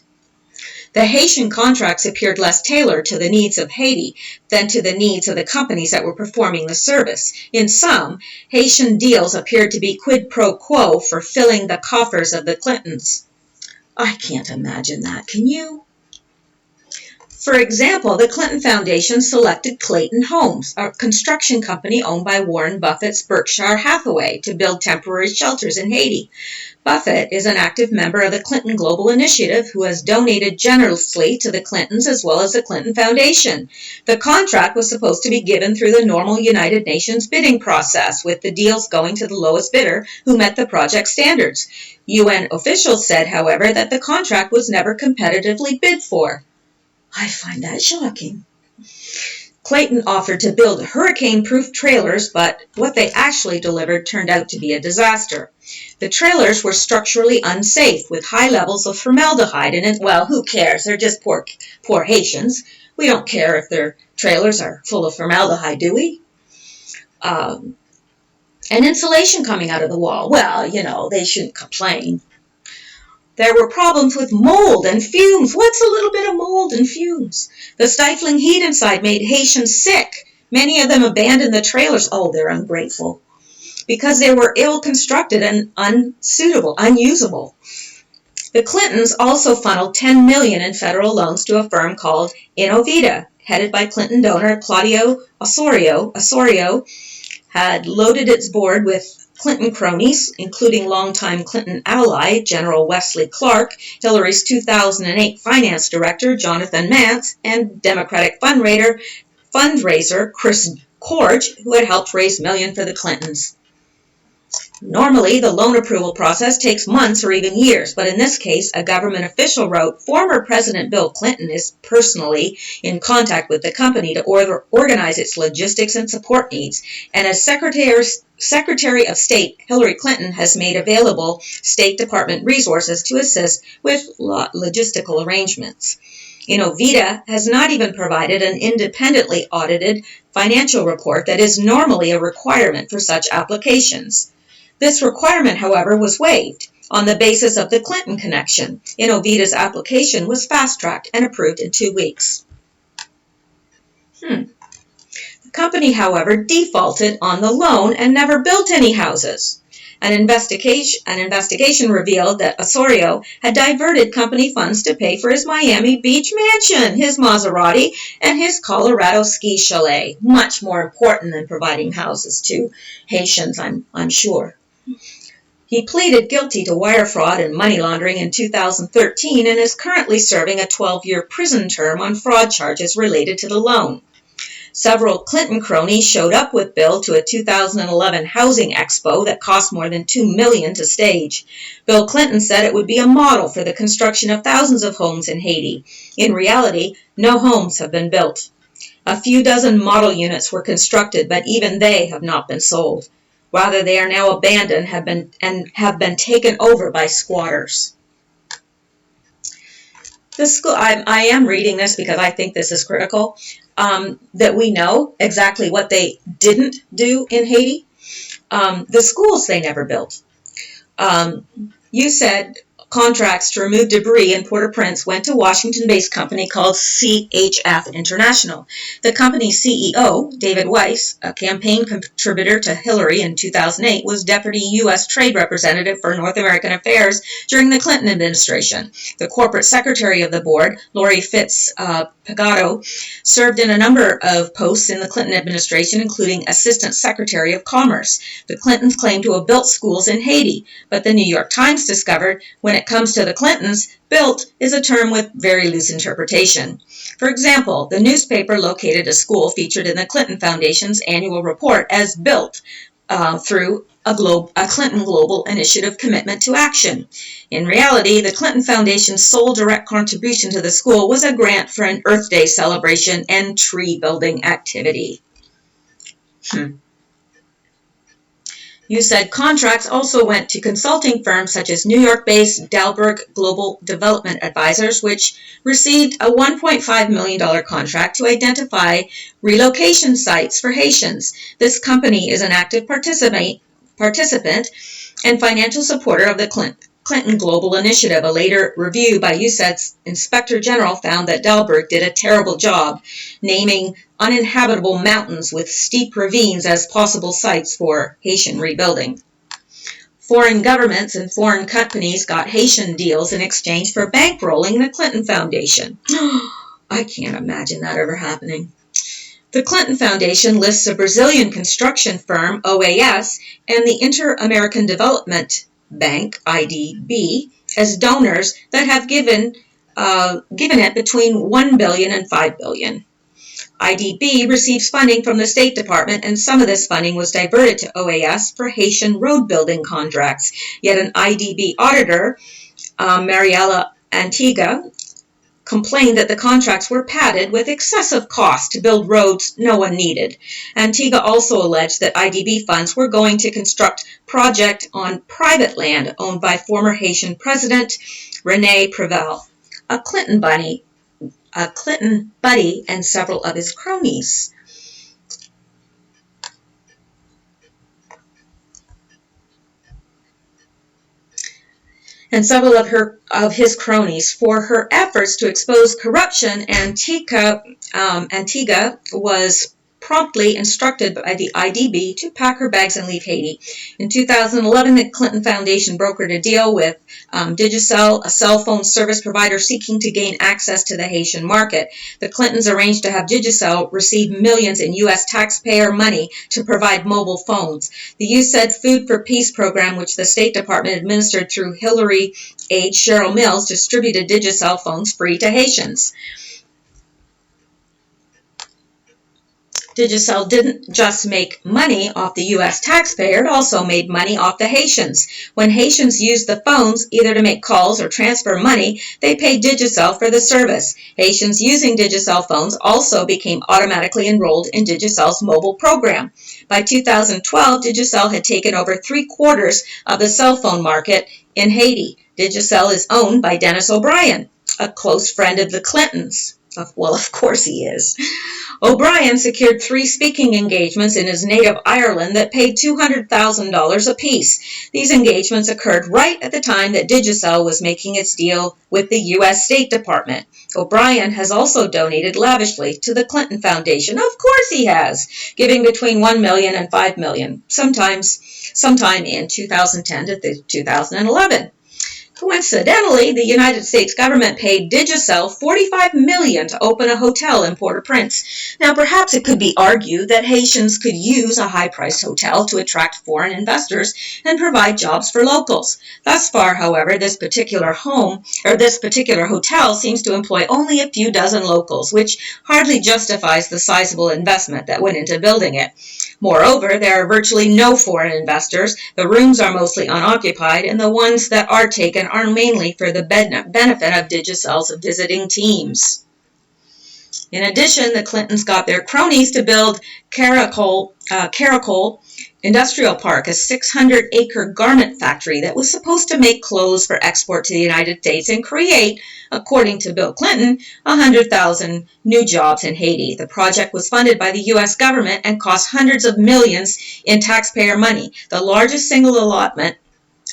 The Haitian contracts appeared less tailored to the needs of Haiti than to the needs of the companies that were performing the service. In some, Haitian deals appeared to be quid pro quo for filling the coffers of the Clintons. I can't imagine that, can you? For example, the Clinton Foundation selected Clayton Homes, a construction company owned by Warren Buffett's Berkshire Hathaway, to build temporary shelters in Haiti. Buffett is an active member of the Clinton Global Initiative who has donated generously to the Clintons as well as the Clinton Foundation. The contract was supposed to be given through the normal United Nations bidding process, with the deals going to the lowest bidder who met the project standards. UN officials said, however, that the contract was never competitively bid for. I find that shocking. Clayton offered to build hurricane-proof trailers, but what they actually delivered turned out to be a disaster. The trailers were structurally unsafe, with high levels of formaldehyde in it. Well, who cares? They're just poor Haitians. We don't care if their trailers are full of formaldehyde, do we? And insulation coming out of the wall. Well, they shouldn't complain. There were problems with mold and fumes. What's a little bit of mold and fumes? The stifling heat inside made Haitians sick. Many of them abandoned the trailers. Oh, they're ungrateful. Because they were ill-constructed and unusable. The Clintons also funneled $10 million in federal loans to a firm called Innovita, headed by Clinton donor Claudio Osorio. Osorio had loaded its board with Clinton cronies, including longtime Clinton ally General Wesley Clark, Hillary's 2008 finance director Jonathan Mance, and Democratic fundraiser Chris Corge, who had helped raise millions for the Clintons. Normally, the loan approval process takes months or even years, but in this case, a government official wrote, "Former President Bill Clinton is personally in contact with the company to organize its logistics and support needs, and as Secretary of State Hillary Clinton has made available State Department resources to assist with logistical arrangements." Innovita has not even provided an independently audited financial report that is normally a requirement for such applications. This requirement, however, was waived on the basis of the Clinton connection. Innovita's application was fast-tracked and approved in 2 weeks. The company, however, defaulted on the loan and never built any houses. An investigation revealed that Osorio had diverted company funds to pay for his Miami Beach mansion, his Maserati, and his Colorado ski chalet. Much more important than providing houses to Haitians, I'm sure. He pleaded guilty to wire fraud and money laundering in 2013 and is currently serving a 12-year prison term on fraud charges related to the loan. Several Clinton cronies showed up with Bill to a 2011 housing expo that cost more than $2 million to stage. Bill Clinton said it would be a model for the construction of thousands of homes in Haiti. In reality, no homes have been built. A few dozen model units were constructed, but even they have not been sold. Rather, they are now abandoned have been taken over by squatters. The school, I am reading this because I think this is critical, that we know exactly what they didn't do in Haiti. The schools they never built. You said contracts to remove debris in Port-au-Prince went to Washington-based company called CHF International. The company's CEO, David Weiss, a campaign contributor to Hillary in 2008, was Deputy U.S. Trade Representative for North American Affairs during the Clinton administration. The corporate secretary of the board, Lori Fitz-Pagato, served in a number of posts in the Clinton administration, including Assistant Secretary of Commerce. The Clintons claim to have built schools in Haiti, but the New York Times discovered when it comes to the Clintons, built is a term with very loose interpretation. For example, the newspaper located a school featured in the Clinton Foundation's annual report as built through a Clinton Global Initiative commitment to action. In reality, the Clinton Foundation's sole direct contribution to the school was a grant for an Earth Day celebration and tree building activity. You said contracts also went to consulting firms such as New York-based Dalberg Global Development Advisors, which received a $1.5 million contract to identify relocation sites for Haitians. This company is an active participant and financial supporter of the Clinton Global Initiative. A later review by USAID's Inspector General found that Dalberg did a terrible job naming uninhabitable mountains with steep ravines as possible sites for Haitian rebuilding. Foreign governments and foreign companies got Haitian deals in exchange for bankrolling the Clinton Foundation. I can't imagine that ever happening. The Clinton Foundation lists a Brazilian construction firm, OAS, and the Inter-American Development Bank, IDB, as donors that have given it between $1 billion and $5 billion. IDB receives funding from the State Department, and some of this funding was diverted to OAS for Haitian road building contracts. Yet an IDB auditor, Mariela Antigua, complained that the contracts were padded with excessive costs to build roads no one needed. Antigua also alleged that IDB funds were going to construct projects on private land owned by former Haitian President Rene Preval, a Clinton buddy, and several of his cronies. And several of his cronies. For her efforts to expose corruption, Antigua was promptly instructed by the IDB to pack her bags and leave Haiti. In 2011, the Clinton Foundation brokered a deal with Digicel, a cell phone service provider seeking to gain access to the Haitian market. The Clintons arranged to have Digicel receive millions in U.S. taxpayer money to provide mobile phones. The USAID Food for Peace program, which the State Department administered through Hillary aide Cheryl Mills, distributed Digicel phones free to Haitians. Digicel didn't just make money off the U.S. taxpayer, it also made money off the Haitians. When Haitians used the phones either to make calls or transfer money, they paid Digicel for the service. Haitians using Digicel phones also became automatically enrolled in Digicel's mobile program. By 2012, Digicel had taken over 3/4 of the cell phone market in Haiti. Digicel is owned by Dennis O'Brien, a close friend of the Clintons. Well, of course he is. O'Brien secured 3 speaking engagements in his native Ireland that paid $200,000 apiece. These engagements occurred right at the time that Digicel was making its deal with the U.S. State Department. O'Brien has also donated lavishly to the Clinton Foundation. Of course he has, giving between $1 million and $5 million, sometime in 2010 to 2011. Coincidentally, the United States government paid Digicel $45 million to open a hotel in Port-au-Prince. Now, perhaps it could be argued that Haitians could use a high-priced hotel to attract foreign investors and provide jobs for locals. Thus far, however, this particular hotel seems to employ only a few dozen locals, which hardly justifies the sizable investment that went into building it. Moreover, there are virtually no foreign investors, the rooms are mostly unoccupied, and the ones that are taken are mainly for the benefit of Digicel's visiting teams. In addition, the Clintons got their cronies to build Caracol industrial park, a 600-acre garment factory that was supposed to make clothes for export to the United States and create, according to Bill Clinton, 100,000 new jobs in Haiti. The project was funded by the U.S. government and cost hundreds of millions in taxpayer money, the largest single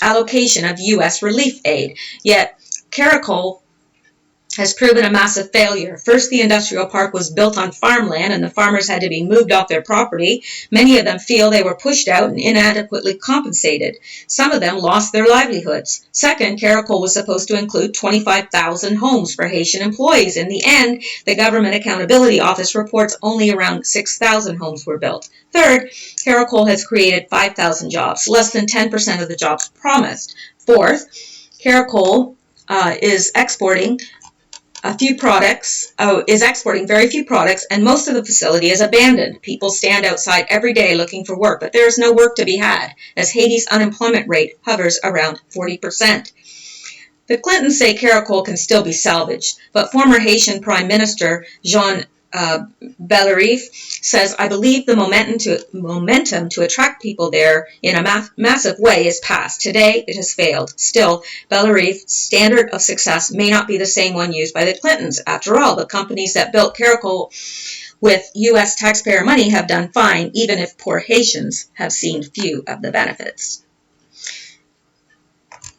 allocation of U.S. relief aid. Yet, Caracol has proven a massive failure. First, the industrial park was built on farmland and the farmers had to be moved off their property. Many of them feel they were pushed out and inadequately compensated. Some of them lost their livelihoods. Second, Caracol was supposed to include 25,000 homes for Haitian employees. In the end, the Government Accountability Office reports only around 6,000 homes were built. Third, Caracol has created 5,000 jobs, less than 10% of the jobs promised. Fourth, Caracol is exporting very few products, and most of the facility is abandoned. People stand outside every day looking for work, but there is no work to be had, as Haiti's unemployment rate hovers around 40%. The Clintons say Caracol can still be salvaged, but former Haitian Prime Minister Jean Bellerive says, I believe the momentum to attract people there in a massive way is past. Today, it has failed. Still, Bellerive's standard of success may not be the same one used by the Clintons. After all, the companies that built Caracol with U.S. taxpayer money have done fine, even if poor Haitians have seen few of the benefits.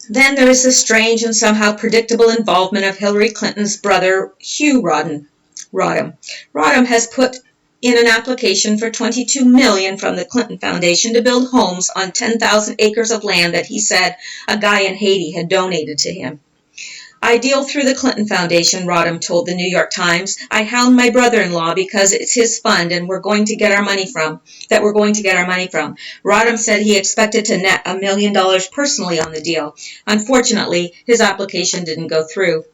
Then there is the strange and somehow predictable involvement of Hillary Clinton's brother, Hugh Rodham. Rodham has put in an application for $22 million from the Clinton Foundation to build homes on 10,000 acres of land that he said a guy in Haiti had donated to him. I deal through the Clinton Foundation, Rodham told the New York Times. I hound my brother-in-law because it's his fund and we're going to get our money from. Rodham said he expected to net $1 million personally on the deal. Unfortunately, his application didn't go through.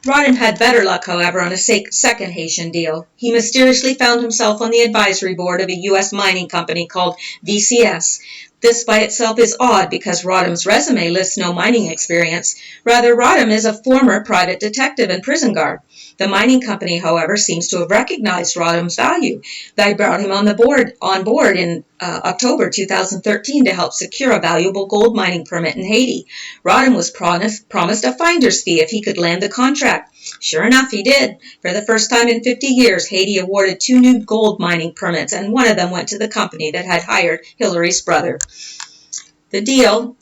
Rodham had better luck, however, on a second Haitian deal. He mysteriously found himself on the advisory board of a U.S. mining company called VCS. This by itself is odd because Rodham's resume lists no mining experience. Rather, Rodham is a former private detective and prison guard. The mining company, however, seems to have recognized Rodham's value. They brought him on board in October 2013 to help secure a valuable gold mining permit in Haiti. Rodham was promised a finder's fee if he could land the contract. Sure enough, he did. For the first time in 50 years, Haiti awarded 2 new gold mining permits, and one of them went to the company that had hired Hillary's brother. The deal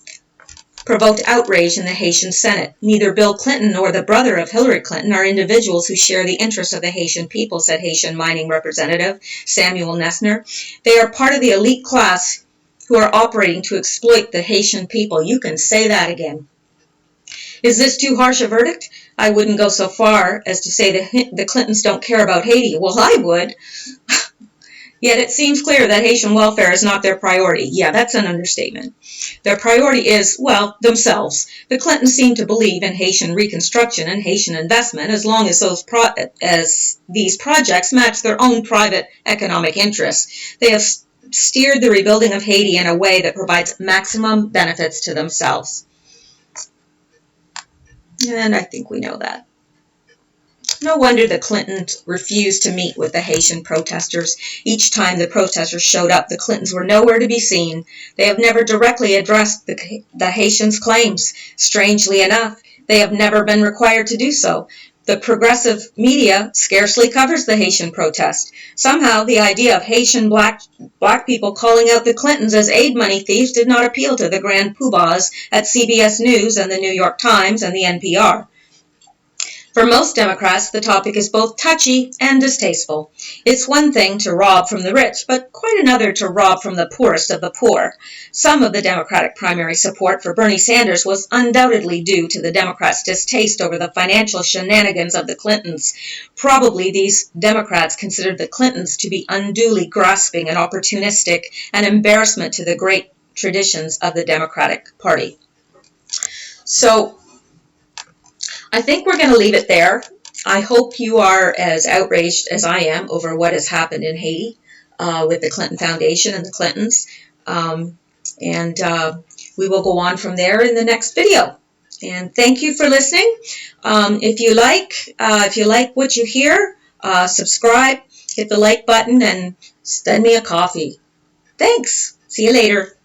provoked outrage in the Haitian Senate. Neither Bill Clinton nor the brother of Hillary Clinton are individuals who share the interests of the Haitian people, said Haitian mining representative Samuel Nessner. They are part of the elite class who are operating to exploit the Haitian people. You can say that again. Is this too harsh a verdict? I wouldn't go so far as to say the Clintons don't care about Haiti. Well, I would. Yet it seems clear that Haitian welfare is not their priority. Yeah, that's an understatement. Their priority is, well, themselves. The Clintons seem to believe in Haitian reconstruction and Haitian investment as long as these projects match their own private economic interests. They have steered the rebuilding of Haiti in a way that provides maximum benefits to themselves. And I think we know that. No wonder the Clintons refused to meet with the Haitian protesters. Each time the protesters showed up, the Clintons were nowhere to be seen. They have never directly addressed the Haitians' claims. Strangely enough, they have never been required to do so. The progressive media scarcely covers the Haitian protest. Somehow, the idea of Haitian black people calling out the Clintons as aid money thieves did not appeal to the grand poobahs at CBS News and the New York Times and the NPR. For most Democrats, the topic is both touchy and distasteful. It's one thing to rob from the rich, but quite another to rob from the poorest of the poor. Some of the Democratic primary support for Bernie Sanders was undoubtedly due to the Democrats' distaste over the financial shenanigans of the Clintons. Probably these Democrats considered the Clintons to be unduly grasping and opportunistic, an embarrassment to the great traditions of the Democratic Party. So, I think we're going to leave it there. I hope you are as outraged as I am over what has happened in Haiti with the Clinton Foundation and the Clintons. We will go on from there in the next video. And thank you for listening. If you like what you hear, subscribe, hit the like button, and send me a coffee. Thanks. See you later.